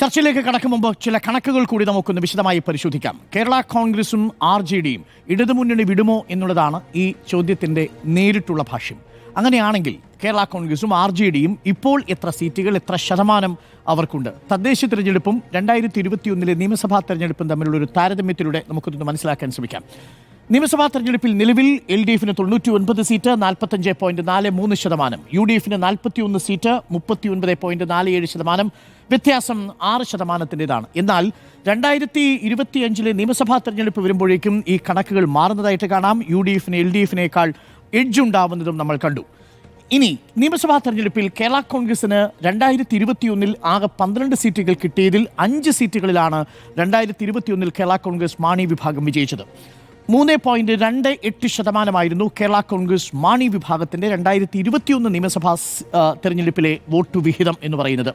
ചർച്ചയിലേക്ക് കടക്കും മുമ്പ് ചില കണക്കുകൾ കൂടി നമുക്കൊന്ന് വിശദമായി പരിശോധിക്കാം. കേരള കോൺഗ്രസും RJDയും ഇടതുമുന്നണി വിടുമോ എന്നുള്ളതാണ് ഈ ചോദ്യത്തിന്റെ നേരിട്ടുള്ള ഭാഷ്യം. അങ്ങനെയാണെങ്കിൽ കേരള കോൺഗ്രസും RJDയും ഇപ്പോൾ എത്ര സീറ്റുകൾ, എത്ര ശതമാനം അവർക്കുണ്ട്? തദ്ദേശ തിരഞ്ഞെടുപ്പും 2021 നിയമസഭാ തെരഞ്ഞെടുപ്പും തമ്മിലുള്ള ഒരു താരതമ്യത്തിലൂടെ നമുക്കൊന്ന് മനസ്സിലാക്കാൻ ശ്രമിക്കാം. നിയമസഭാ തെരഞ്ഞെടുപ്പിൽ നിലവിൽ LDFന് 99 സീറ്റ്, 45.43%. UDFന് 41 സീറ്റ്, 39.47%. വ്യത്യാസം 6%. എന്നാൽ 2025 നിയമസഭാ തെരഞ്ഞെടുപ്പ് വരുമ്പോഴേക്കും ഈ കണക്കുകൾ മാറുന്നതായിട്ട് കാണാം. UDFന് LDFിനേക്കാൾ എഡ്ജ് ഉണ്ടാവുന്നതും നമ്മൾ കണ്ടു. ഇനി നിയമസഭാ തെരഞ്ഞെടുപ്പിൽ കേരള കോൺഗ്രസിന് 2021 ആകെ 12 സീറ്റുകൾ കിട്ടിയതിൽ 5 സീറ്റുകളിലാണ് 2021 കേരള കോൺഗ്രസ് മാണി വിഭാഗം വിജയിച്ചത്. 3.28% കേരള കോൺഗ്രസ് മാണി വിഭാഗത്തിന്റെ 2021 നിയമസഭാ തെരഞ്ഞെടുപ്പിലെ വോട്ട് വിഹിതം എന്ന് പറയുന്നത്.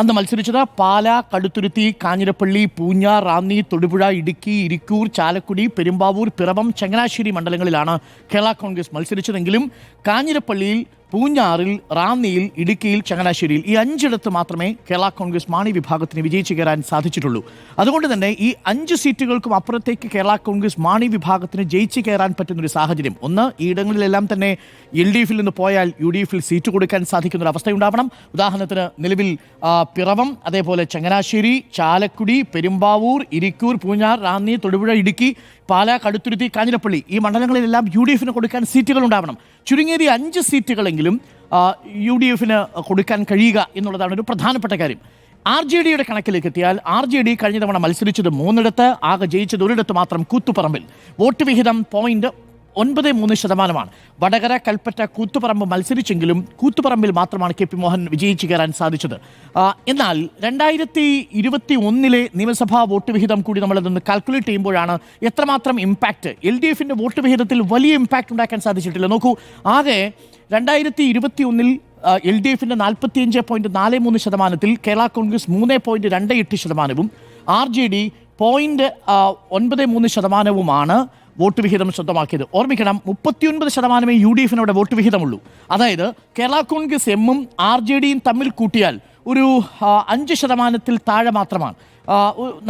അന്ന് മത്സരിച്ചത് പാല, കടുത്തുരുത്തി, കാഞ്ഞിരപ്പള്ളി, പൂഞ്ഞാർ, റാന്നി, തൊടുപുഴ, ഇടുക്കി, ഇരിക്കൂർ, ചാലക്കുടി, പെരുമ്പാവൂർ, പിറവം, ചങ്ങനാശ്ശേരി മണ്ഡലങ്ങളിലാണ് കേരള കോൺഗ്രസ് മത്സരിച്ചതെങ്കിലും കാഞ്ഞിരപ്പള്ളിയിൽ, പൂഞ്ഞാറിൽ, റാന്നിയിൽ, ഇടുക്കിയിൽ, ചങ്ങനാശ്ശേരിയിൽ ഈ 5 മാത്രമേ കേരള കോൺഗ്രസ് മാണി വിഭാഗത്തിന് വിജയിച്ചു കയറാൻ സാധിച്ചിട്ടുള്ളൂ. അതുകൊണ്ട് തന്നെ ഈ 5 സീറ്റുകൾക്കും അപ്പുറത്തേക്ക് കേരള കോൺഗ്രസ് മാണി വിഭാഗത്തിന് ജയിച്ചു കയറാൻ പറ്റുന്നൊരു സാഹചര്യം. ഒന്ന്, ഈ ഇടങ്ങളിലെല്ലാം തന്നെ LDFിൽ നിന്ന് പോയാൽ UDFിൽ സീറ്റ് കൊടുക്കാൻ സാധിക്കുന്നൊരു അവസ്ഥയുണ്ടാവണം. ഉദാഹരണത്തിന് നിലവിൽ പിറവം, അതേപോലെ ചങ്ങനാശ്ശേരി, ചാലക്കുടി, പെരുമ്പാവൂർ, ഇരിക്കൂർ, പൂഞ്ഞാർ, റാന്നി, തൊടുപുഴ, ഇടുക്കി, പാല, കടുത്തുരുത്തി, കാഞ്ഞിരപ്പള്ളി ഈ മണ്ഡലങ്ങളിലെല്ലാം UDFിന് കൊടുക്കാൻ സീറ്റുകൾ ഉണ്ടാവണം. ചുരുങ്ങിയത് 5 സീറ്റുകളെങ്കിലും UDFിന് കൊടുക്കാൻ കഴിയുക എന്നുള്ളതാണ് ഒരു പ്രധാനപ്പെട്ട കാര്യം. RJDയുടെ കണക്കിലേക്ക് എത്തിയാൽ RJD കഴിഞ്ഞ തവണ മത്സരിച്ചത് 3 ആകെ ജയിച്ചത് 1 മാത്രം, കൂത്തുപറമ്പിൽ. വോട്ട് വിഹിതം 0.93%. വടകര, കൽപ്പറ്റ, കൂത്തുപറമ്പ് മത്സരിച്ചെങ്കിലും കൂത്തുപറമ്പിൽ മാത്രമാണ് KP മോഹൻ വിജയിച്ചു കയറാൻ സാധിച്ചത്. എന്നാൽ 2021 നിയമസഭാ വോട്ട് വിഹിതം കൂടി നമ്മളതൊന്ന് കാൽക്കുലേറ്റ് ചെയ്യുമ്പോഴാണ് എത്രമാത്രം ഇമ്പാക്റ്റ് LDFിൻ്റെ വോട്ട് വിഹിതത്തിൽ വലിയ ഇമ്പാക്റ്റ് ഉണ്ടാക്കാൻ സാധിച്ചിട്ടില്ല. നോക്കൂ, ആകെ 2021 LDFിൻ്റെ 45.43%, കേരള കോൺഗ്രസ് 3.28%, RJD 0.93%മാണ് വോട്ട് വിഹിതം സ്വന്തമാക്കിയത്. ഓർമ്മിക്കണം, 39% UDFിനോട് വോട്ട് വിഹിതമുള്ളൂ. അതായത് കേരള കോൺഗ്രസ് എമ്മും RJDയും തമ്മിൽ കൂട്ടിയാൽ ഒരു 5% താഴെ മാത്രമാണ്,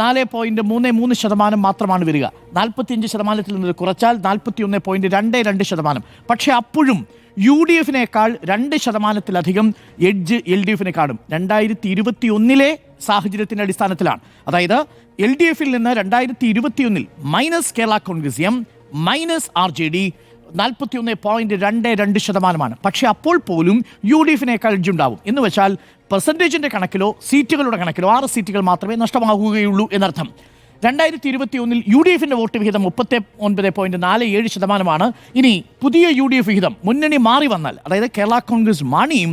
4.33% മാത്രമാണ് വരിക. 45% നിന്ന് കുറച്ചാൽ 41.22%. പക്ഷേ അപ്പോഴും UDFിനേക്കാൾ 2%-ലധികം എഡ്ജ് LDFിനെ കാണും. 2021 സാഹചര്യത്തിൻ്റെ അടിസ്ഥാനത്തിലാണ്. അതായത് LDFിൽ നിന്ന് 2021 minus Kerala Congress M minus RJD 41.22%. പക്ഷേ അപ്പോൾ പോലും UDFിനേക്കാൾ എഡ്ജ് ഉണ്ടാവും. എന്ന് വെച്ചാൽ പെർസെൻറ്റേജിൻ്റെ കണക്കിലോ സീറ്റുകളുടെ കണക്കിലോ 6 സീറ്റുകൾ മാത്രമേ നഷ്ടമാകുകയുള്ളൂ എന്നർത്ഥം. 2021 UDFിൻ്റെ വോട്ട് വിഹിതം 39.47%. ഇനി പുതിയ UDF വിഹിതം മുന്നണി മാറി വന്നാൽ, അതായത് കേരള കോൺഗ്രസ് മാണിയും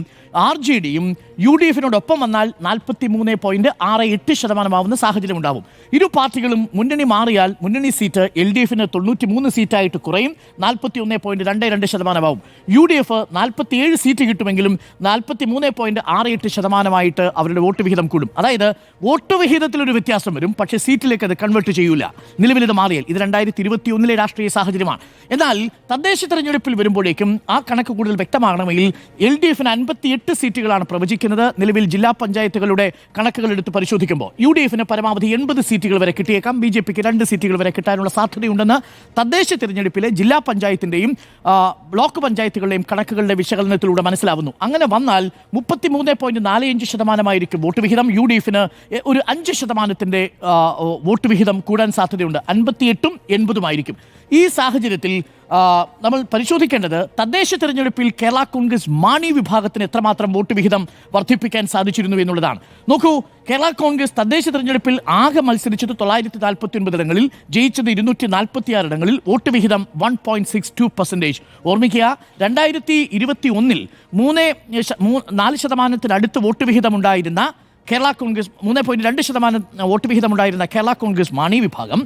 RJDയും UDFിനോടൊപ്പം വന്നാൽ 43.68% ആവുന്ന സാഹചര്യം ഉണ്ടാവും. ഇരു പാർട്ടികളും മുന്നണി മാറിയാൽ മുന്നണി സീറ്റ് LDFിന് 93 സീറ്റായിട്ട് കുറയും, 41.22% ആവും. UDF 47 സീറ്റ് കിട്ടുമെങ്കിലും 43.68% അവരുടെ വോട്ട് വിഹിതം കൂടും. അതായത് വോട്ട് വിഹിതത്തിലൊരു വ്യത്യാസം വരും, പക്ഷേ സീറ്റിലേക്ക് അത് കൺവേർട്ട് ചെയ്യൂല. നിലവിൽ ഇത് മാറിയാൽ ഇത് 2021 രാഷ്ട്രീയ സാഹചര്യമാണ്. എന്നാൽ തദ്ദേശ തെരഞ്ഞെടുപ്പിൽ വരുമ്പോഴേക്കും ആ കണക്ക് കൂടുതൽ വ്യക്തമാകണമെങ്കിൽ LDFിന് 58 സീറ്റുകളാണ് പ്രവചിക്കുന്നത്. നിലവിൽ ജില്ലാ പഞ്ചായത്തുകളുടെ കണക്കുകൾ എടുത്ത് പരിശോധിക്കുമ്പോൾ UDFിന് പരമാവധി 80 സീറ്റുകൾ വരെ കിട്ടിയേക്കാം. BJPക്ക് 2 സീറ്റുകൾ വരെ കിട്ടാനുള്ള സാധ്യതയുണ്ടെന്ന് തദ്ദേശ തിരഞ്ഞെടുപ്പിലെ ജില്ലാ പഞ്ചായത്തിൻ്റെയും ബ്ലോക്ക് പഞ്ചായത്തുകളുടെയും കണക്കുകളുടെ വിശകലനത്തിലൂടെ മനസ്സിലാവുന്നു. അങ്ങനെ വന്നാൽ 33.45% വോട്ട് വിഹിതം. UDFിന് ഒരു 5% വോട്ട് വിഹിതം കൂടാൻ സാധ്യതയുണ്ട്. 58ഉം 80ഉം. ഈ സാഹചര്യത്തിൽ നമ്മൾ പരിശോധിക്കേണ്ടത് തദ്ദേശ തെരഞ്ഞെടുപ്പിൽ കേരള കോൺഗ്രസ് മാണി വിഭാഗത്തിന് എത്രമാത്രം വോട്ട് വിഹിതം വർദ്ധിപ്പിക്കാൻ സാധിച്ചിരുന്നു എന്നുള്ളതാണ്. നോക്കൂ, കേരള കോൺഗ്രസ് തദ്ദേശ തെരഞ്ഞെടുപ്പിൽ ആകെ മത്സരിച്ചത് 949 ഇടങ്ങളിൽ, ജയിച്ചത് 246 ഇടങ്ങളിൽ, വോട്ട് വിഹിതം 1.62%. ഓർമ്മിക്കുക, 2021 4% വോട്ട് വിഹിതമുണ്ടായിരുന്ന കേരള കോൺഗ്രസ് 3.2% വോട്ട് വിഹിതമുണ്ടായിരുന്ന കേരള കോൺഗ്രസ് മാണി വിഭാഗം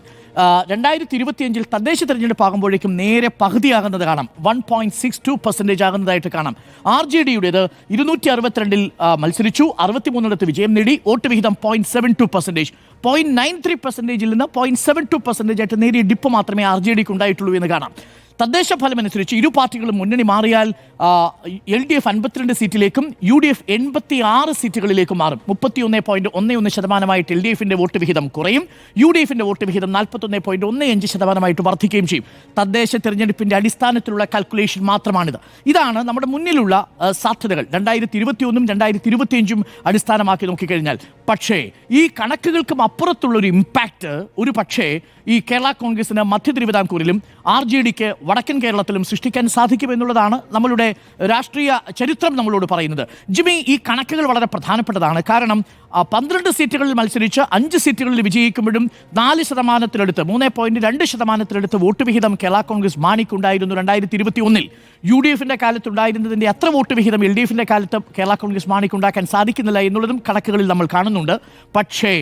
2025 തദ്ദേശ തെരഞ്ഞെടുപ്പാകുമ്പോഴേക്കും നേരെ പകുതിയാകുന്നത് കാണാം, 1.62% ആകുന്നതായിട്ട് കാണാം. RJDയുടേത് 262 മത്സരിച്ചു, 63 വിജയം നേടി, വോട്ട് വിഹിതം 0.72%. 0.93% നിന്ന് 0.72% ആയിട്ട് നേരിയ ഡിപ്പ് മാത്രമേ RJDക്ക് ഉണ്ടായിട്ടുള്ളൂ എന്ന് കാണാം. തദ്ദേശ ഫലം അനുസരിച്ച് ഇരു പാർട്ടികളും മുന്നണി മാറിയാൽ LDF 52 സീറ്റിലേക്കും UDF 86 സീറ്റുകളിലേക്കും മാറും. 31.11% LDFിന്റെ വോട്ട് വിഹിതം കുറയും, UDFിന്റെ വോട്ട് വിഹിതം 41.15% വർദ്ധിക്കുകയും ചെയ്യും. തദ്ദേശ തെരഞ്ഞെടുപ്പിന്റെ അടിസ്ഥാനത്തിലുള്ള കാൽക്കുലേഷൻ മാത്രമാണിത്. ഇതാണ് നമ്മുടെ മുന്നിലുള്ള സാധ്യതകൾ 2021 2025 അടിസ്ഥാനമാക്കി നോക്കിക്കഴിഞ്ഞാൽ. പക്ഷേ ഈ കണക്കുകൾക്കും അപ്പുറത്തുള്ളൊരു ഇമ്പാക്റ്റ് ഒരു പക്ഷേ ഈ കേരള കോൺഗ്രസിന് മധ്യ തിരുവിതാംകൂറിലും RJDക്ക് വടക്കൻ കേരളത്തിലും സൃഷ്ടിക്കാൻ സാധിക്കുമെന്നുള്ളതാണ് നമ്മളുടെ രാഷ്ട്രീയ ചരിത്രം നമ്മളോട് പറയുന്നത്. ജിമ്മി, ഈ കണക്കുകൾ വളരെ പ്രധാനപ്പെട്ടതാണ്. കാരണം 12 സീറ്റുകളിൽ മത്സരിച്ച് 5 സീറ്റുകളിൽ വിജയിക്കുമ്പോഴും 4%-ത്തിനടുത്ത് 3.2%-ത്തിനടുത്ത് വോട്ട് വിഹിതം കേരള കോൺഗ്രസ് മാണിക്കുണ്ടായിരുന്നു 2021. UDFിന്റെ കാലത്തുണ്ടായിരുന്നതിൻ്റെ അത്ര വോട്ട് വിഹിതം LDFിന്റെ കാലത്ത് കേരള കോൺഗ്രസ് മാണിക്കുണ്ടാക്കാൻ സാധിക്കുന്നില്ല എന്നുള്ളതും കണക്കുകളിൽ നമ്മൾ കാണുന്നുണ്ട്. പക്ഷേ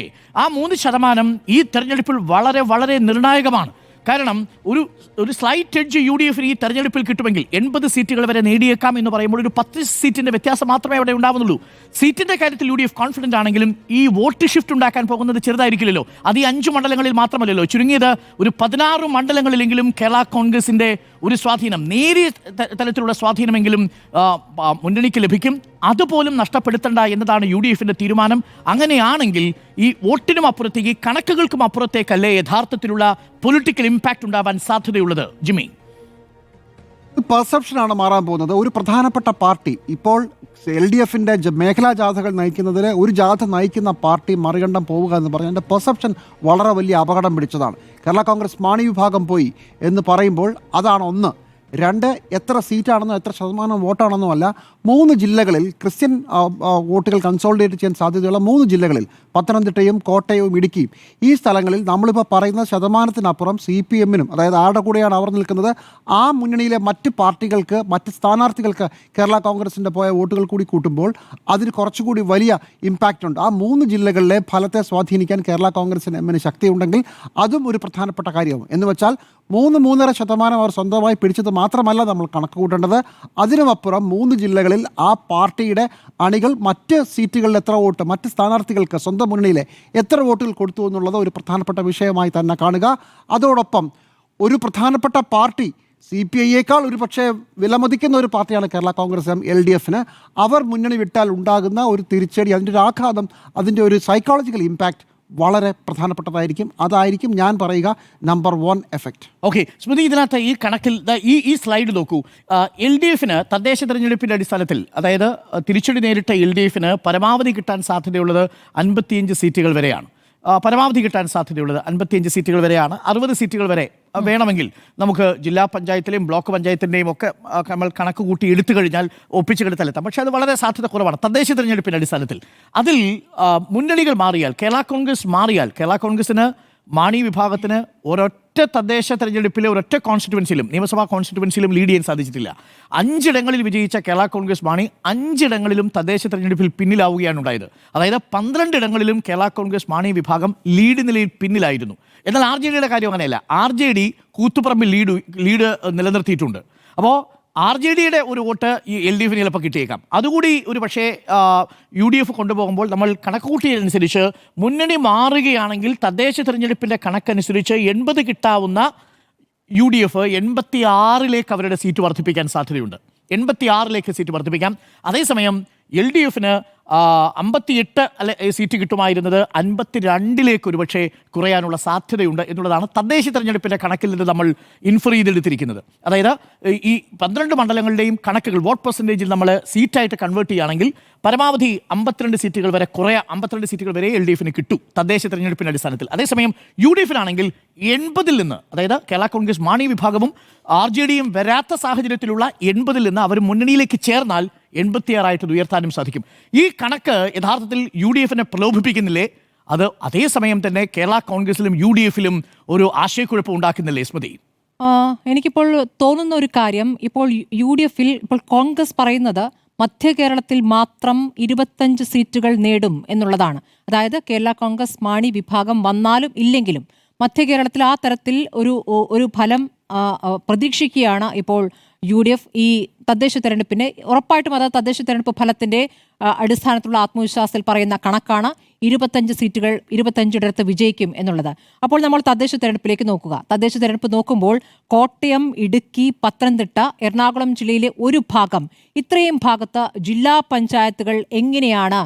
ആ 3% ഈ തെരഞ്ഞെടുപ്പിൽ വളരെ വളരെ നിർണായകമാണ്. കാരണം ഒരു സ്ലൈറ്റ് എഡ്ജ് UDFിന് ഈ തെരഞ്ഞെടുപ്പിൽ കിട്ടുമെങ്കിൽ 80 സീറ്റുകൾ വരെ നേടിയേക്കാം എന്ന് പറയുമ്പോൾ ഒരു 10 സീറ്റിന്റെ വ്യത്യാസം മാത്രമേ അവിടെ ഉണ്ടാവുന്നുള്ളൂ. സീറ്റിന്റെ കാര്യത്തിൽ UDF കോൺഫിഡന്റ് ആണെങ്കിലും ഈ വോട്ട് ഷിഫ്റ്റ് ഉണ്ടാക്കാൻ പോകുന്നത് ചെറുതായിരിക്കില്ലല്ലോ. അത് ഈ 5 മണ്ഡലങ്ങളിൽ മാത്രമല്ലല്ലോ, ചുരുങ്ങിയത് ഒരു 16 മണ്ഡലങ്ങളിലെങ്കിലും കേരള കോൺഗ്രസിന്റെ ഒരു സ്വാധീനം, നേരിയ തലത്തിലുള്ള സ്വാധീനമെങ്കിലും മുന്നണിക്ക് ലഭിക്കും. അതുപോലും നഷ്ടപ്പെടുത്തണ്ട എന്നതാണ് UDFിന്റെ തീരുമാനം. അങ്ങനെയാണെങ്കിൽ ഈ വോട്ടിനും അപ്പുറത്തേക്ക്, ഈ കണക്കുകൾക്കും അപ്പുറത്തേക്കല്ലേ യഥാർത്ഥത്തിലുള്ള പൊളിറ്റിക്കൽ ഇമ്പാക്റ്റ് ഉണ്ടാവാൻ സാധ്യതയുള്ളത്? ജിമ്മി, പെർസെപ്ഷനാണ് മാറാൻ പോകുന്നത്. ഒരു പ്രധാനപ്പെട്ട പാർട്ടി ഇപ്പോൾ LDFിൻ്റെ മേഖലാ ജാഥകൾ നയിക്കുന്നതിൽ ഒരു ജാഥ നയിക്കുന്ന പാർട്ടി മറികണ്ഠം പോവുക എന്ന് പറഞ്ഞാൽ എൻ്റെ പെർസെപ്ഷൻ വളരെ വലിയ അപകടം പിടിച്ചതാണ്. കേരള കോൺഗ്രസ് മാണി വിഭാഗം പോയി എന്ന് പറയുമ്പോൾ അതാണ് ഒന്ന്. 2, എത്ര സീറ്റാണെന്നോ എത്ര ശതമാനം വോട്ടാണെന്നോ അല്ല, 3 ജില്ലകളിൽ ക്രിസ്ത്യൻ വോട്ടുകൾ കൺസോളിഡേറ്റ് ചെയ്യാൻ സാധ്യതയുള്ള 3 ജില്ലകളിൽ പത്തനംതിട്ടയും കോട്ടയവും ഇടുക്കിയും, ഈ സ്ഥലങ്ങളിൽ നമ്മളിപ്പോൾ പറയുന്ന ശതമാനത്തിനപ്പുറം CPMനും, അതായത് ആരുടെ കൂടെയാണ് അവർ നിൽക്കുന്നത്, ആ മുന്നണിയിലെ മറ്റ് പാർട്ടികൾക്ക്, മറ്റ് സ്ഥാനാർത്ഥികൾക്ക് കേരള കോൺഗ്രസിൻ്റെ പോയ വോട്ടുകൾ കൂടി കൂട്ടുമ്പോൾ അതിന് കുറച്ചുകൂടി വലിയ ഇമ്പാക്റ്റ് ഉണ്ട്. ആ 3 ജില്ലകളിലെ ഫലത്തെ സ്വാധീനിക്കാൻ കേരള കോൺഗ്രസിന് എമ്മിന് ശക്തിയുണ്ടെങ്കിൽ അതും ഒരു പ്രധാനപ്പെട്ട കാര്യവും. എന്ന് വെച്ചാൽ 3-3.5% അവർ സ്വന്തമായി പിടിച്ചത് മാത്രമല്ല നമ്മൾ കണക്ക് കൂട്ടേണ്ടത്, അതിനുമപ്പുറം 3 ജില്ലകളിൽ ആ പാർട്ടിയുടെ അണികൾ മറ്റ് സീറ്റുകളിൽ എത്ര വോട്ട്, മറ്റ് സ്ഥാനാർത്ഥികൾക്ക് സ്വന്തം മുന്നണിയിലെ എത്ര വോട്ടുകൾ കൊടുത്തു എന്നുള്ളത് ഒരു പ്രധാനപ്പെട്ട വിഷയമായി തന്നെ കാണുക. അതോടൊപ്പം ഒരു പ്രധാനപ്പെട്ട പാർട്ടി CPIയേക്കാൾ ഒരു പക്ഷേ വിലമതിക്കുന്ന ഒരു പാർട്ടിയാണ് കേരള കോൺഗ്രസ് LDFന്. അവർ മുന്നണി വിട്ടാൽ ഉണ്ടാകുന്ന ഒരു തിരിച്ചടി, അതിൻ്റെ ഒരു ആഘാതം, അതിൻ്റെ ഒരു സൈക്കോളജിക്കൽ ഇമ്പാക്റ്റ് വളരെ പ്രധാനപ്പെട്ടതായിരിക്കും. അതായിരിക്കും ഞാൻ പറയുക നമ്പർ 1 എഫക്റ്റ്. ഓക്കെ സ്മൃതി, ഇതിനകത്ത് ഈ കണക്കിൽ ഈ സ്ലൈഡ് നോക്കൂ. LDFന് തദ്ദേശ തെരഞ്ഞെടുപ്പിൻ്റെ അടിസ്ഥാനത്തിൽ, അതായത് തിരിച്ചടി നേരിട്ട LDFന് പരമാവധി കിട്ടാൻ സാധ്യതയുള്ളത് 55 സീറ്റുകൾ വരെയാണ്. പരമാവധി കിട്ടാൻ സാധ്യതയുള്ളത് 55 സീറ്റുകൾ വരെയാണ്. 60 സീറ്റുകൾ വരെ വേണമെങ്കിൽ നമുക്ക് ജില്ലാ പഞ്ചായത്തിലെയും ബ്ലോക്ക് പഞ്ചായത്തിൻ്റെയും ഒക്കെ നമ്മൾ കണക്ക് കൂട്ടി എടുത്തു കഴിഞ്ഞാൽ ഒപ്പിച്ച് കിടത്തലെത്താം. പക്ഷേ അത് വളരെ സാധ്യത കുറവാണ് തദ്ദേശ തെരഞ്ഞെടുപ്പിൻ്റെ അടിസ്ഥാനത്തിൽ. അതിൽ മുന്നണികൾ മാറിയാൽ, കേരള കോൺഗ്രസ് മാറിയാൽ, കേരള കോൺഗ്രസിന് മാണി വിഭാഗത്തിന് ഒരൊറ്റ തദ്ദേശ തെരഞ്ഞെടുപ്പിലെ ഒരൊറ്റ കോൺസ്റ്റിറ്റ്യുവൻസിയിലും, നിയമസഭാ കോൺസ്റ്റിറ്റ്യുവൻസിയിലും ലീഡ് ചെയ്യാൻ സാധിച്ചിട്ടില്ല. 5 ഇടങ്ങളിൽ വിജയിച്ച കേരള കോൺഗ്രസ് മാണി 5 ഇടങ്ങളിലും തദ്ദേശ തെരഞ്ഞെടുപ്പിൽ പിന്നിലാവുകയാണ് ഉണ്ടായത്. അതായത് 12 ഇടങ്ങളിലും കേരള കോൺഗ്രസ് മാണി വിഭാഗം ലീഡ് നിലയിൽ പിന്നിലായിരുന്നു. എന്നാൽ RJDയുടെ കാര്യം അങ്ങനെയല്ല. RJD കൂത്തുപറമ്പിൽ ലീഡ് നിലനിർത്തിയിട്ടുണ്ട്. അപ്പോൾ RJDയുടെ ഒരു വോട്ട് ഈ LDFന് ചിലപ്പോൾ കിട്ടിയേക്കാം. അതുകൂടി ഒരു പക്ഷേ UDF കൊണ്ടുപോകുമ്പോൾ നമ്മൾ കണക്ക് കൂട്ടിയതനുസരിച്ച് മുന്നണി മാറുകയാണെങ്കിൽ തദ്ദേശ തെരഞ്ഞെടുപ്പിൻ്റെ കണക്കനുസരിച്ച് 80 കിട്ടാവുന്ന UDF 86ലേക്ക് അവരുടെ സീറ്റ് വർദ്ധിപ്പിക്കാൻ സാധ്യതയുണ്ട്. 86ലേക്ക് സീറ്റ് വർദ്ധിപ്പിക്കാം. അതേസമയം LDFന് 58 സീറ്റ് കിട്ടുമായിരുന്നത് 52ലേക്ക് ഒരുപക്ഷെ കുറയാനുള്ള സാധ്യതയുണ്ട് എന്നുള്ളതാണ് തദ്ദേശ തെരഞ്ഞെടുപ്പിൻ്റെ കണക്കിൽ നിന്ന് നമ്മൾ ഇൻഫർ ചെയ്തെടുത്തിരിക്കുന്നത്. അതായത് ഈ 12 മണ്ഡലങ്ങളുടെയും കണക്കുകൾ വോട്ട് പെർസെൻറ്റേജിൽ നമ്മൾ സീറ്റായിട്ട് കൺവേർട്ട് ചെയ്യുകയാണെങ്കിൽ പരമാവധി 52 സീറ്റുകൾ വരെ 52 സീറ്റുകൾ വരെ LDFന് കിട്ടും തദ്ദേശ തെരഞ്ഞെടുപ്പിൻ്റെ അടിസ്ഥാനത്തിൽ. അതേസമയം UDFനാണെങ്കിൽ 80ൽ നിന്ന്, അതായത് കേരള കോൺഗ്രസ് മാണി വിഭാഗവും RJDയും വരാത്ത സാഹചര്യത്തിലുള്ള 80ൽ നിന്ന് അവർ മുന്നണിയിലേക്ക് ചേർന്നാൽ 86 ഉയർത്താനും സാധിക്കും. ഈ കണക്ക് യഥാർത്ഥത്തിൽ UDFനെ പ്രലോഭിപ്പിക്കുന്നില്ലേ? അത് അതേസമയം തന്നെ കേരള കോൺഗ്രസിലും UDFിലും ഒരു ആശയക്കുഴപ്പം ഉണ്ടാക്കുന്നില്ലേ സ്മൃതി? എനിക്കിപ്പോൾ തോന്നുന്ന ഒരു കാര്യം, ഇപ്പോൾ UDFിൽ ഇപ്പോൾ കോൺഗ്രസ് പറയുന്നത് മധ്യ കേരളത്തിൽ മാത്രം 25 സീറ്റുകൾ നേടും എന്നുള്ളതാണ്. അതായത് കേരള കോൺഗ്രസ് മാണി വിഭാഗം വന്നാലും ഇല്ലെങ്കിലും മധ്യ കേരളത്തിൽ ആ തരത്തിൽ ഒരു ഫലം പ്രതീക്ഷിക്കുകയാണ് ഇപ്പോൾ UDF. ഈ തദ്ദേശ തെരഞ്ഞെടുപ്പിന് ഉറപ്പായിട്ടും അത് തദ്ദേശ തെരഞ്ഞെടുപ്പ് ഫലത്തിൻ്റെ അടിസ്ഥാനത്തിലുള്ള ആത്മവിശ്വാസത്തിൽ പറയുന്ന കണക്കാണ്. സീറ്റുകൾ 25 വിജയിക്കും എന്നുള്ളത്. അപ്പോൾ നമ്മൾ തദ്ദേശ തെരഞ്ഞെടുപ്പിലേക്ക് നോക്കുക. തദ്ദേശ തെരഞ്ഞെടുപ്പ് നോക്കുമ്പോൾ കോട്ടയം, ഇടുക്കി, പത്തനംതിട്ട, എറണാകുളം ജില്ലയിലെ ഒരു ഭാഗം, ഇത്രയും ഭാഗത്ത് ജില്ലാ പഞ്ചായത്തുകൾ എങ്ങനെയാണ്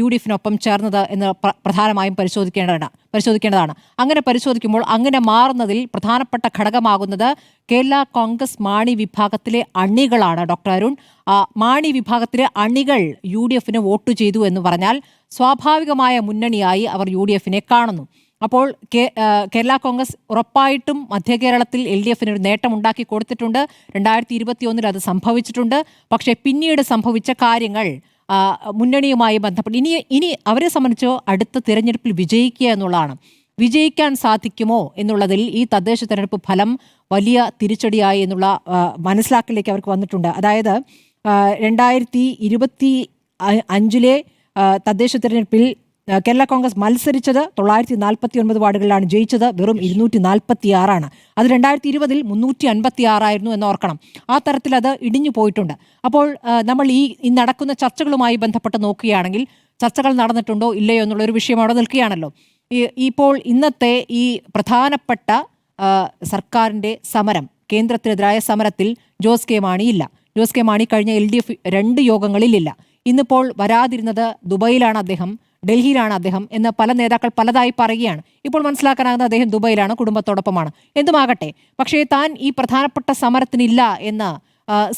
UDFിനൊപ്പം ചേർന്നത് എന്ന് പ്രധാനമായും പരിശോധിക്കേണ്ടതാണ്. അങ്ങനെ പരിശോധിക്കുമ്പോൾ അങ്ങനെ മാറുന്നതിൽ പ്രധാനപ്പെട്ട ഘടകമാകുന്നത് കേരള കോൺഗ്രസ് മാണി വിഭാഗത്തിലെ അണികളാണ്. ഡോക്ടർ അരുൺ, മാണി വിഭാഗത്തിലെ അണികൾ UDFിന് വോട്ട് ചെയ്തു എന്ന് പറഞ്ഞാൽ സ്വാഭാവികമായ മുന്നണിയായി അവർ UDFിനെ കാണുന്നു. അപ്പോൾ കേരള കോൺഗ്രസ് ഉറപ്പായിട്ടും മധ്യകേരളത്തിൽ LDFിന് ഒരു നേട്ടമുണ്ടാക്കി കൊടുത്തിട്ടുണ്ട്. 2021 അത് സംഭവിച്ചിട്ടുണ്ട്. പക്ഷേ പിന്നീട് സംഭവിച്ച കാര്യങ്ങൾ മുന്നണിയുമായി ബന്ധപ്പെട്ട് ഇനി അവരെ സംബന്ധിച്ചോ അടുത്ത തിരഞ്ഞെടുപ്പിൽ വിജയിക്കുക എന്നുള്ളതാണ്. വിജയിക്കാൻ സാധിക്കുമോ എന്നുള്ളതിൽ ഈ തദ്ദേശ തെരഞ്ഞെടുപ്പ് ഫലം വലിയ തിരിച്ചടിയായി എന്നുള്ള മനസ്സിലാക്കലിലേക്ക് അവർക്ക് വന്നിട്ടുണ്ട്. അതായത് 2025 തദ്ദേശ തെരഞ്ഞെടുപ്പിൽ കേരള കോൺഗ്രസ് മത്സരിച്ചത് 949 വാർഡുകളിലാണ് ജയിച്ചത്. വെറും 246 അത് 2020 356 എന്ന് ഓർക്കണം. ആ തരത്തിൽ അത് ഇടിഞ്ഞു പോയിട്ടുണ്ട്. അപ്പോൾ നമ്മൾ ഈ നടക്കുന്ന ചർച്ചകളുമായി ബന്ധപ്പെട്ട് നോക്കുകയാണെങ്കിൽ ചർച്ചകൾ നടന്നിട്ടുണ്ടോ ഇല്ലയോ എന്നുള്ളൊരു വിഷയം അവിടെ നിൽക്കുകയാണല്ലോ. ഇപ്പോൾ ഇന്നത്തെ ഈ പ്രധാനപ്പെട്ട സർക്കാരിൻ്റെ സമരം, കേന്ദ്രത്തിനെതിരായ സമരത്തിൽ ജോസ് കെ മാണി ഇല്ല. ജോസ് കെ മാണി കഴിഞ്ഞ LDF 2 യോഗങ്ങളിലില്ല. ഇന്നിപ്പോൾ വരാതിരുന്നത് ദുബൈയിലാണ് അദ്ദേഹം, ഡൽഹിയിലാണ് അദ്ദേഹം എന്ന് പല നേതാക്കൾ പലതായി പറയുകയാണ്. ഇപ്പോൾ മനസ്സിലാക്കാനാകുന്നത് അദ്ദേഹം ദുബൈയിലാണ്, കുടുംബത്തോടൊപ്പമാണ്. എന്തുമാകട്ടെ, പക്ഷേ താൻ ഈ പ്രധാനപ്പെട്ട സമരത്തിനില്ല എന്ന്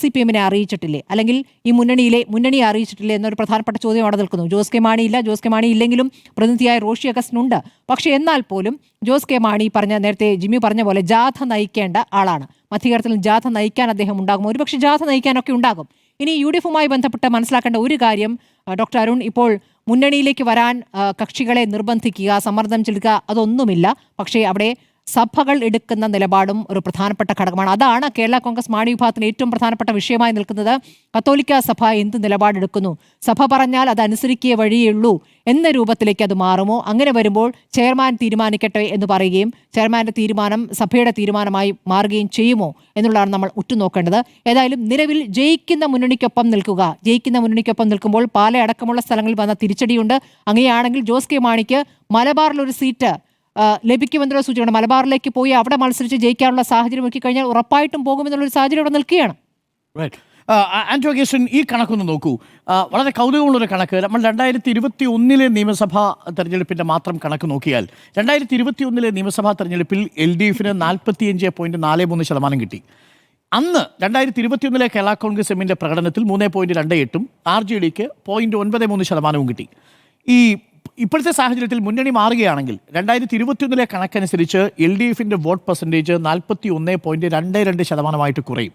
CPMനെ അറിയിച്ചിട്ടില്ലേ, അല്ലെങ്കിൽ ഈ മുന്നണിയെ അറിയിച്ചിട്ടില്ലേ എന്നൊരു പ്രധാനപ്പെട്ട ചോദ്യം അവിടെ നിൽക്കുന്നു. ജോസ് കെ മാണി ഇല്ല. ജോസ് കെ മാണി ഇല്ലെങ്കിലും പ്രതിനിധിയായ റോഷി അഗസ്റ്റിനുണ്ട്. പക്ഷേ എന്നാൽ പോലും ജോസ് കെ മാണി നേരത്തെ ജിമ്മി പറഞ്ഞ പോലെ ജാഥ നയിക്കേണ്ട ആളാണ്. മധ്യകേരളത്തിൽ ജാഥ നയിക്കാൻ അദ്ദേഹം ഉണ്ടാകും. ഒരുപക്ഷെ ജാഥ നയിക്കാനൊക്കെ ഉണ്ടാകും. ഇനി UDFുമായി ബന്ധപ്പെട്ട് മനസ്സിലാക്കേണ്ട ഒരു കാര്യം, ഡോക്ടർ അരുൺ, ഇപ്പോൾ മുന്നണിയിലേക്ക് വരാൻ കക്ഷികളെ നിർബന്ധിക്കുക, സമ്മർദ്ദം ചെലുത്തുക, അതൊന്നുമില്ല. പക്ഷേ അവിടെ സഭകൾ എടുക്കുന്ന നിലപാടും ഒരു പ്രധാനപ്പെട്ട ഘടകമാണ്. അതാണ് കേരള കോൺഗ്രസ് മാണി വിഭാഗത്തിന് ഏറ്റവും പ്രധാനപ്പെട്ട വിഷയമായി നിൽക്കുന്നത്. കത്തോലിക്ക സഭ എന്ത് നിലപാടെടുക്കുന്നു, സഭ പറഞ്ഞാൽ അത് അനുസരിക്കേ വഴിയുള്ളൂ എന്ന രൂപത്തിലേക്ക് അത് മാറുമോ? അങ്ങനെ വരുമ്പോൾ ചെയർമാൻ തീരുമാനിക്കട്ടെ എന്ന് പറയുകയും ചെയർമാൻ്റെ തീരുമാനം സഭയുടെ തീരുമാനമായി മാറുകയും ചെയ്യുമോ എന്നുള്ളതാണ് നമ്മൾ ഉറ്റുനോക്കേണ്ടത്. ഏതായാലും നിലവിൽ ജയിക്കുന്ന മുന്നണിക്കൊപ്പം നിൽക്കുമ്പോൾ പാലയടക്കമുള്ള സ്ഥലങ്ങളിൽ വന്ന തിരിച്ചടിയുണ്ട്. അങ്ങനെയാണെങ്കിൽ ജോസ് കെ മാണിക്ക് മലബാറിലൊരു സീറ്റ് ലഭിക്കുമെന്നുള്ള സൂചന, മലബാറിലേക്ക് പോയി അവിടെ മത്സരിച്ച് ജയിക്കാനുള്ള സാഹചര്യം ഒരുക്കി കഴിഞ്ഞാൽ ഉറപ്പായിട്ടും പോകുമെന്നുള്ളൊരു സാഹചര്യം അവിടെ നിൽക്കുകയാണ്. ആന്റോ അഗസ്റ്റിൻ, ഈ കണക്കൊന്ന് നോക്കൂ. വളരെ കൗതുകമുള്ളൊരു കണക്ക്. നമ്മൾ 2021 നിയമസഭാ തെരഞ്ഞെടുപ്പിൻ്റെ മാത്രം കണക്ക് നോക്കിയാൽ 2021 നിയമസഭാ തെരഞ്ഞെടുപ്പിൽ LDFിന് 45.43% കിട്ടി. അന്ന് 2021 കേരള കോൺഗ്രസ് എമ്മിൻ്റെ പ്രകടനത്തിൽ 3.28 RJDക്ക് 0.93% കിട്ടി. ഇപ്പോഴത്തെ സാഹചര്യത്തിൽ മുന്നണി മാറുകയാണെങ്കിൽ 2021 കണക്കനുസരിച്ച് LDFിൻ്റെ വോട്ട് പെർസെൻറ്റേജ് 41.22% കുറയും.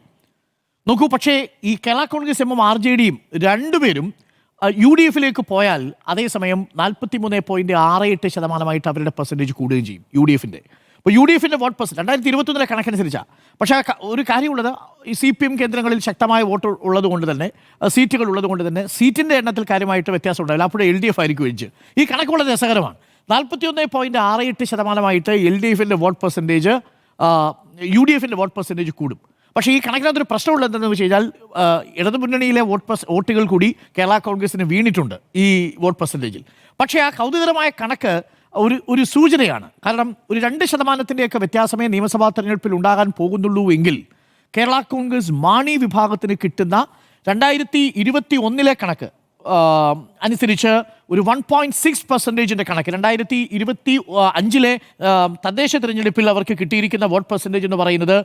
നോക്കൂ, പക്ഷേ ഈ കേരള കോൺഗ്രസ് എമ്മും RJDയും രണ്ടുപേരും UDFിലേക്ക് പോയാൽ അതേസമയം 43.68% അവരുടെ പെർസെൻറ്റേജ് കൂടുകയും ചെയ്യും UDFിൻ്റെ. അപ്പോൾ UDFിൻ്റെ വോട്ട് പെർസെൻറ്റ് 2021 കണക്കനുസരിച്ചാണ്. പക്ഷേ ഒരു കാര്യമുള്ളത്, ഈ CPM കേന്ദ്രങ്ങളിൽ ശക്തമായ വോട്ട് ഉള്ളതുകൊണ്ട് തന്നെ, സീറ്റുകൾ ഉള്ളതുകൊണ്ട് തന്നെ സീറ്റിൻ്റെ എണ്ണത്തിൽ കാര്യമായിട്ട് വ്യത്യാസം ഉണ്ടാവില്ല. അപ്പോഴേ LDF ആയിരിക്കും ഒഴിച്ച്. ഈ കണക്ക് വളരെ രസകരമാണ്. 41.68% LDFിൻ്റെ വോട്ട് പെർസെൻറ്റേജ് UDFിൻ്റെ വോട്ട് പെർസെൻറ്റേജ് കൂടും. പക്ഷേ ഈ കണക്കിനകത്തൊരു പ്രശ്നമുള്ളത് എന്താണെന്ന് വെച്ച് കഴിഞ്ഞാൽ ഇടതു മുന്നണിയിലെ വോട്ടുകൾ കൂടി കേരള കോൺഗ്രസിന് വീണിട്ടുണ്ട് ഈ വോട്ട് പെർസെൻറ്റേജിൽ. പക്ഷേ ആ കൗതുകകരമായ കണക്ക് ഒരു സൂചനയാണ്. കാരണം ഒരു 2%-ൻ്റെയൊക്കെ വ്യത്യാസമേ നിയമസഭാ തെരഞ്ഞെടുപ്പിൽ ഉണ്ടാകാൻ പോകുന്നുള്ളൂ എങ്കിൽ കേരള കോൺഗ്രസ് മാണി വിഭാഗത്തിന് കിട്ടുന്ന 2021 കണക്ക് അനുസരിച്ച് ഒരു 1.6% കണക്ക് 2025 തദ്ദേശ തെരഞ്ഞെടുപ്പിൽ അവർക്ക് കിട്ടിയിരിക്കുന്ന വോട്ട് പെർസെൻറ്റേജ് എന്ന് പറയുന്നത്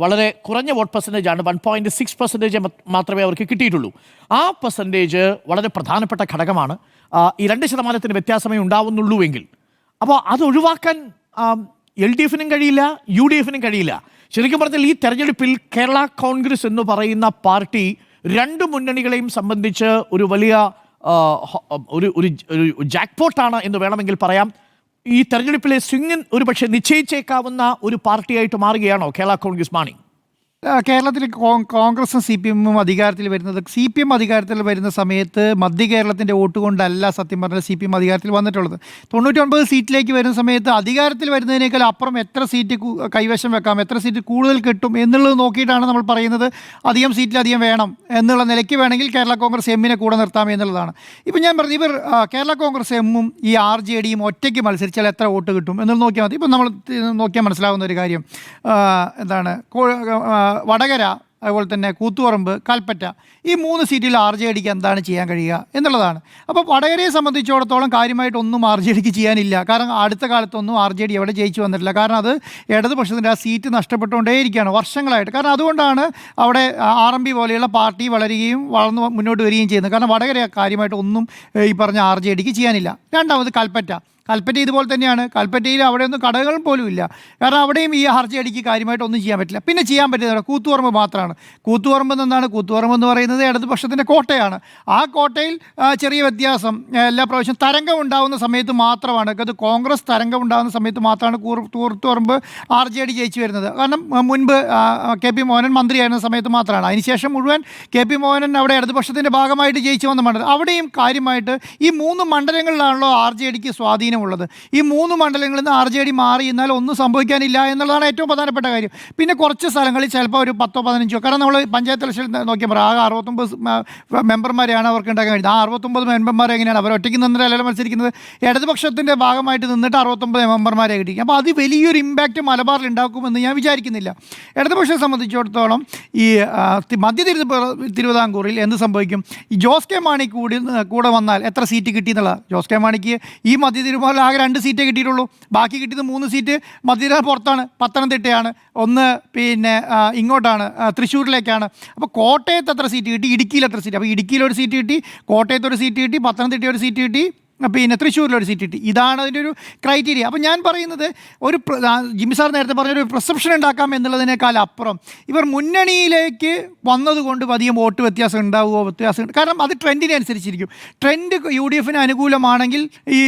വളരെ കുറഞ്ഞ വോട്ട് പെർസെൻറ്റേജാണ്. 1.6% മാത്രമേ അവർക്ക് കിട്ടിയിട്ടുള്ളൂ. ആ പെർസെൻറ്റേജ് വളരെ പ്രധാനപ്പെട്ട ഘടകമാണ്. ഈ 2% വ്യത്യാസമേ ഉണ്ടാവുന്നുള്ളൂ എങ്കിൽ അപ്പോൾ അത് ഒഴിവാക്കാൻ LDFിനും കഴിയില്ല, UDFിനും കഴിയില്ല. ശരിക്കും പറഞ്ഞാൽ ഈ തെരഞ്ഞെടുപ്പിൽ കേരള കോൺഗ്രസ് എന്ന് പറയുന്ന പാർട്ടി രണ്ട് മുന്നണികളെയും സംബന്ധിച്ച് ഒരു വലിയ ഒരു ജാക്ക്പോട്ടാണ് എന്ന് വേണമെങ്കിൽ പറയാം. ഈ തെരഞ്ഞെടുപ്പിലെ സ്വിംഗ് ഒരു പക്ഷേ നിശ്ചയിച്ചേക്കാവുന്ന ഒരു പാർട്ടിയായിട്ട് മാറുകയാണോ കേരള കോൺഗ്രസ് മാണി? കേരളത്തിൽ കോൺഗ്രസും സി പി എമ്മും അധികാരത്തിൽ വരുന്നത്, സി പി എം അധികാരത്തിൽ വരുന്ന സമയത്ത് മധ്യ കേരളത്തിൻ്റെ വോട്ട് കൊണ്ടല്ല സത്യം പറഞ്ഞാൽ സി പി എം അധികാരത്തിൽ വന്നിട്ടുള്ളത്. 99 സീറ്റിലേക്ക് വരുന്ന സമയത്ത് അധികാരത്തിൽ വരുന്നതിനേക്കാൾ അപ്പുറം എത്ര സീറ്റ് കൈവശം വെക്കാം, എത്ര സീറ്റ് കൂടുതൽ കിട്ടും എന്നുള്ളത് നോക്കിയിട്ടാണ് നമ്മൾ പറയുന്നത് അധികം സീറ്റിലധികം വേണം എന്നുള്ള നിലയ്ക്ക് വേണമെങ്കിൽ കേരള കോൺഗ്രസ് എമ്മിനെ കൂടെ നിർത്താം എന്നുള്ളതാണ്. ഇപ്പം ഞാൻ പറഞ്ഞു, ഇവർ കേരള കോൺഗ്രസ് എമ്മും ഈ RJDയും ഒറ്റയ്ക്ക് മത്സരിച്ചാൽ എത്ര വോട്ട് കിട്ടും എന്നുള്ളത് നോക്കിയാൽ മതി. ഇപ്പം നമ്മൾ നോക്കിയാൽ മനസ്സിലാവുന്ന ഒരു കാര്യം എന്താണ്, വടകര, അതുപോലെ തന്നെ കൂത്തുപറമ്പ്, കൽപ്പറ്റ, ഈ 3 സീറ്റിൽ RJDക്ക് എന്താണ് ചെയ്യാൻ കഴിയുക എന്നുള്ളതാണ്. അപ്പോൾ വടകരയെ സംബന്ധിച്ചിടത്തോളം കാര്യമായിട്ടൊന്നും RJDക്ക് ചെയ്യാനില്ല. കാരണം അടുത്ത കാലത്തൊന്നും RJD എവിടെ ജയിച്ചു വന്നിട്ടില്ല. കാരണം അത് ഇടതുപക്ഷത്തിൻ്റെ ആ സീറ്റ് നഷ്ടപ്പെട്ടുകൊണ്ടേയിരിക്കുകയാണ് വർഷങ്ങളായിട്ട്. കാരണം അതുകൊണ്ടാണ് അവിടെ RMP പോലെയുള്ള പാർട്ടി വളരുകയും വളർന്ന് മുന്നോട്ട് വരികയും ചെയ്യുന്നത്. കാരണം വടകര കാര്യമായിട്ട് ഒന്നും ഈ പറഞ്ഞ RJDക്ക് ചെയ്യാനില്ല. രണ്ടാമത് കൽപ്പറ്റ ഇതുപോലെ തന്നെയാണ്. കൽപ്പറ്റയിൽ അവിടെയൊന്നും കടകൾ പോലും ഇല്ല. കാരണം അവിടെയും ഈ RJDക്ക് കാര്യമായിട്ടൊന്നും ചെയ്യാൻ പറ്റില്ല. പിന്നെ ചെയ്യാൻ പറ്റുന്നത് കൂത്തുപറമ്പ് മാത്രമാണ്. കൂത്തുപറമ്പ് എന്ന് പറയുന്നത് ഇടതുപക്ഷത്തിൻ്റെ കോട്ടയാണ്. ആ കോട്ടയിൽ ചെറിയ വ്യത്യാസം, എല്ലാ പ്രാവശ്യം തരംഗം ഉണ്ടാകുന്ന സമയത്ത് മാത്രമാണ്, അത് കോൺഗ്രസ് തരംഗം ഉണ്ടാകുന്ന സമയത്ത് മാത്രമാണ് കൂത്തുപറമ്പ് RJD ജയിച്ചു വരുന്നത്. കാരണം മുൻപ് KP മോഹനൻ മന്ത്രിയായിരുന്ന സമയത്ത് മാത്രമാണ്. അതിനുശേഷം മുഴുവൻ KP മോഹനൻ അവിടെ ഇടതുപക്ഷത്തിൻ്റെ ഭാഗമായിട്ട് ജയിച്ചു വന്ന മണ്ഡലം. അവിടെയും കാര്യമായിട്ട് ഈ 3 മണ്ഡലങ്ങളിലാണല്ലോ RJDക്ക് സ്വാധീനം ഉള്ളത്. ഈ 3 മണ്ഡലങ്ങളിൽ നിന്ന് RJD മാറി എന്നാൽ ഒന്നും സംഭവിക്കാനില്ല എന്നുള്ളതാണ് ഏറ്റവും പ്രധാനപ്പെട്ട കാര്യം. പിന്നെ കുറച്ച് സ്ഥലങ്ങളിൽ ചിലപ്പോൾ ഒരു 10-15, കാരണം നമ്മൾ പഞ്ചായത്ത് ഇലക്ഷൻ നോക്കിയാൽ പറയാം, ആകെ 69 മെമ്പർമാരെയാണ് അവർക്ക് ഉണ്ടാക്കാൻ കഴിയുന്നത്. ആ 69 മെമ്പർമാർ എങ്ങനെയാണ് അവർ ഒറ്റയ്ക്ക് നിന്നിട്ടല്ല മത്സരിക്കുന്നത്, ഇടതുപക്ഷത്തിൻ്റെ ഭാഗമായിട്ട് നിന്നിട്ട് 69 മെമ്പർമാരെ കിട്ടി. അപ്പോൾ അത് വലിയൊരു ഇമ്പാക്റ്റ് മലബാറിൽ ഉണ്ടാക്കുമെന്ന് ഞാൻ വിചാരിക്കുന്നില്ല. ഇടതുപക്ഷത്തെ സംബന്ധിച്ചിടത്തോളം ഈ മധ്യ തിരുവിതാംകൂറിൽ എന്ത് സംഭവിക്കും, ഈ ജോസ് കെ മാണി കൂടെ വന്നാൽ എത്ര സീറ്റ് കിട്ടി എന്നുള്ളത്. ജോസ് കെ മാണിക്ക് ഈ മധ്യ തിരുവിതാംകൂറിൽ ആകെ 2 സീറ്റേ കിട്ടിയിട്ടുള്ളൂ. ബാക്കി കിട്ടിയത് 3 സീറ്റ് മധ്യ പുറത്താണ്, പത്തനംതിട്ടയാണ്, ഒന്ന് പിന്നെ ഇങ്ങോട്ടാണ് തൃശ്ശൂരിലേക്കാണ്. അപ്പോൾ കോട്ടയത്ത് എത്ര സീറ്റ് കിട്ടി, ഇടുക്കിയിൽ എത്ര സീറ്റ്, അപ്പോൾ ഇടുക്കിയിൽ ഒരു സീറ്റ് കിട്ടി, കോട്ടയത്ത് ഒരു സീറ്റ് കിട്ടി, പത്തനംതിട്ട ഒരു സീറ്റ് കിട്ടി, പിന്നെ തൃശ്ശൂരിലൊരു സീറ്റ് കിട്ടി. ഇതാണ് അതിൻ്റെ ഒരു ക്രൈറ്റീരിയ. അപ്പോൾ ഞാൻ പറയുന്നത്, ഒരു ജിമ്മി സാർ നേരത്തെ പറഞ്ഞൊരു പെർസെപ്ഷൻ ഉണ്ടാക്കാം എന്നുള്ളതിനേക്കാൾ അപ്പുറം ഇവർ മുന്നണിയിലേക്ക് വന്നതുകൊണ്ട് അധികം വോട്ട് വ്യത്യാസം കാരണം അത് ട്രെൻഡിനെ അനുസരിച്ചിരിക്കും. ട്രെൻഡ് UDFന് അനുകൂലമാണെങ്കിൽ ഈ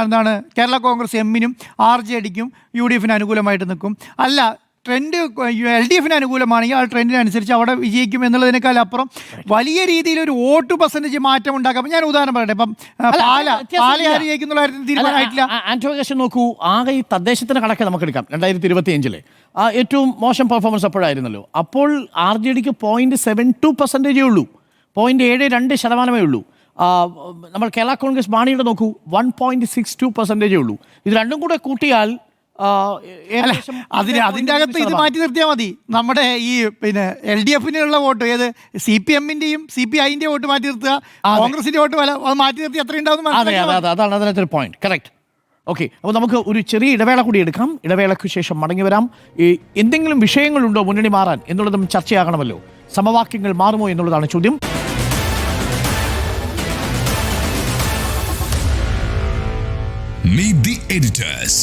എന്താണ് കേരള കോൺഗ്രസ് എമ്മിനും RJDക്കും UDFന് അനുകൂലമായിട്ട് നിൽക്കും. അല്ല, ട്രെൻഡ് LDFന് അനുകൂലമാണെങ്കിൽ ആ ട്രെൻഡിനനുസരിച്ച് അവിടെ വിജയിക്കും എന്നുള്ളതിനേക്കാൾ അപ്പുറം വലിയ രീതിയിലൊരു വോട്ട് പെർസെൻറ്റേജ് മാറ്റം ഉണ്ടാക്കാം. ഞാൻ ഉദാഹരണം പറയട്ടെ, ഇപ്പം പാല ജയിക്കുന്നുള്ള കാര്യത്തിൽ തീരുമാനമായിട്ടില്ല. ആന്റോഗേഷൻ നോക്കൂ, ആകെ ഈ തദ്ദേശത്തിൻ്റെ കണക്ക് നമുക്കെടുക്കാം. 2025 ഏറ്റവും മോശം പെർഫോമൻസ് അപ്പോഴായിരുന്നല്ലോ. അപ്പോൾ RJDക്ക് 0.72% ഉള്ളൂ, 0.72% ഉള്ളൂ. നമ്മൾ കേരള കോൺഗ്രസ് മാണിയുടെ നോക്കൂ, 1.62% ഉള്ളൂ. ഇത് രണ്ടും കൂടെ കൂട്ടിയാൽ അതിൻ്റെ അകത്ത് ഇത് മാറ്റി നിർത്തിയാൽ മതി. നമ്മുടെ ഈ പിന്നെ LDFനുള്ള വോട്ട്, ഏത് CPMൻ്റെയും CPIൻ്റെയും വോട്ട് മാറ്റി നിർത്തുക, കോൺഗ്രസിൻ്റെ വോട്ട് അത് മാറ്റി നിർത്തി എത്ര ഉണ്ടാവും. അതാണ് അതിനകത്തൊരു പോയിന്റ്. കറക്റ്റ്. ഓക്കെ, അപ്പോൾ നമുക്ക് ഒരു ചെറിയ ഇടവേള കൂടി എടുക്കാം. ഇടവേളയ്ക്ക് ശേഷം മടങ്ങി വരാം. ഈ എന്തെങ്കിലും വിഷയങ്ങളുണ്ടോ മുന്നണി മാറാൻ എന്നുള്ളതും ചർച്ചയാകണമല്ലോ. സമവാക്യങ്ങൾ മാറുമോ എന്നുള്ളതാണ് ചോദ്യം. Meet the editors.